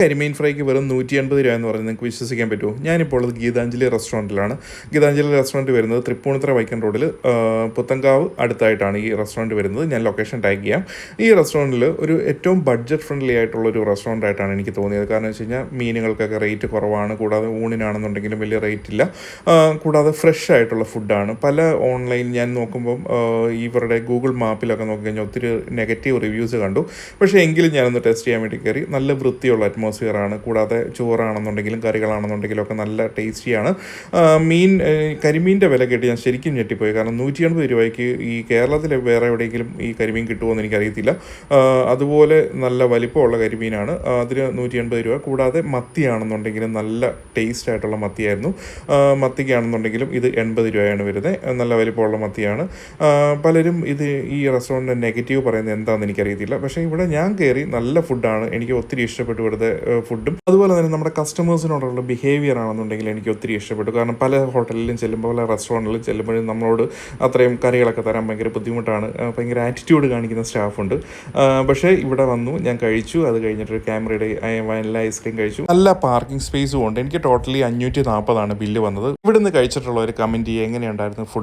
കരിമീൻ ഫ്രൈക്ക് വെറും 180 രൂപ എന്ന് പറഞ്ഞ് നിങ്ങൾക്ക് വിശ്വസിക്കാൻ പറ്റുമോ? ഞാനിപ്പോൾ ഉള്ളത് ഗീതാഞ്ജലി റെസ്റ്റോറൻറ്റിലാണ്. ഗീതാഞ്ജലി റെസ്റ്റോറൻറ്റ് വരുന്നത് തൃപ്പൂണിത്തുറ വൈക്കം റോഡിൽ പുത്തങ്കാവ് അടുത്തായിട്ടാണ് ഈ റെസ്റ്റോറൻറ്റ് വരുന്നത്. ഞാൻ ലൊക്കേഷൻ ടാഗ് ചെയ്യാം. ഈ റെസ്റ്റോറൻറ്റിൽ ഒരു ഏറ്റവും ബഡ്ജറ്റ് ഫ്രണ്ട്ലി ആയിട്ടുള്ള ഒരു റെസ്റ്റോറൻ്റ് ആയിട്ടാണ് എനിക്ക് തോന്നിയത്. കാരണം വെച്ച് കഴിഞ്ഞാൽ മീനുകൾക്കൊക്കെ റേറ്റ് കുറവാണ്, കൂടാതെ ഊണിനാണെന്നുണ്ടെങ്കിലും വലിയ റേറ്റ് ഇല്ല, കൂടാതെ ഫ്രഷ് ആയിട്ടുള്ള ഫുഡാണ്. പല ഓൺലൈൻ ഞാൻ നോക്കുമ്പം ഇവരുടെ ഗൂഗിൾ മാപ്പിലൊക്കെ നോക്കിക്കഴിഞ്ഞാൽ ഒത്തിരി നെഗറ്റീവ് റിവ്യൂസ് കണ്ടു. പക്ഷേ എങ്കിലും ഞാനൊന്ന് ടെസ്റ്റ് ചെയ്യാൻ വേണ്ടി കയറി. നല്ല വൃത്തിയുള്ള അറ്റ്മോസ്ഫിയറാണ്, കൂടാതെ ചോറാണെന്നുണ്ടെങ്കിലും കറികളാണെന്നുണ്ടെങ്കിലും ഒക്കെ നല്ല ടേസ്റ്റിയാണ്. കരിമീൻ്റെ വില കേട്ട് ഞാൻ ശരിക്കും ഞെട്ടിപ്പോയി. കാരണം 180 രൂപയ്ക്ക് ഈ കേരളത്തിൽ വേറെ എവിടെയെങ്കിലും ഈ കരിമീൻ കിട്ടുമോ എന്ന് എനിക്കറിയത്തില്ല. അതുപോലെ നല്ല വലിപ്പമുള്ള കരിമീനാണ്. അതിന് 180 രൂപ. കൂടാതെ മത്തിയാണെന്നുണ്ടെങ്കിലും നല്ല ടേസ്റ്റ് ആയിട്ടുള്ള മത്തിയായിരുന്നു. മത്തിക്കാണെന്നുണ്ടെങ്കിലും ഇത് 80 രൂപയാണ് വരുന്നത്. നല്ല വലിപ്പമുള്ള മത്തിയാണ്. പലരും ഇത് ഈ റെസ്റ്റോറൻറ്റിൻ്റെ നെഗറ്റീവ് പറയുന്നത് എന്താണെന്ന് എനിക്കറിയത്തില്ല. പക്ഷേ ഇവിടെ ഞാൻ കയറി നല്ല ഫുഡാണ്, എനിക്ക് ഒത്തിരി ഇഷ്ടപ്പെട്ടു ഇവിടുത്തെ ഫുഡും. അതുപോലെ തന്നെ നമ്മുടെ കസ്റ്റമേഴ്സിനോടുള്ള ബിഹേവിയർ ആണെന്നുണ്ടെങ്കിൽ എനിക്ക് ഒത്തിരി ഇഷ്ടപ്പെട്ടു. കാരണം പല ഹോട്ടലിലും ചെല്ലുമ്പോൾ, പല റെസ്റ്റോറൻറ്റിലും ചെല്ലുമ്പോഴും നമ്മളോട് അത്രയും കറികളൊക്കെ തരാൻ ഭയങ്കര ബുദ്ധിമുട്ടാണ്, ഭയങ്കര ആറ്റിറ്റ്യൂഡ് കാണിക്കുന്ന സ്റ്റാഫുണ്ട്. പക്ഷേ ഇവിടെ വന്നു, ഞാൻ കഴിച്ചു. അത് കഴിഞ്ഞിട്ടൊരു ക്യാമറയുടെ വനില ഐസ്ക്രീം കഴിച്ചു. നല്ല പാർക്കിംഗ് സ്പേസും ഉണ്ട്. എനിക്ക് ടോട്ടലി 540 ബില്ല് വന്നത്. ഇവിടുന്ന് കഴിച്ചിട്ടുള്ള ഒരു കമൻറ്റ് ചെയ്യുക, എങ്ങനെയുണ്ടായിരുന്നു ഫുഡ്?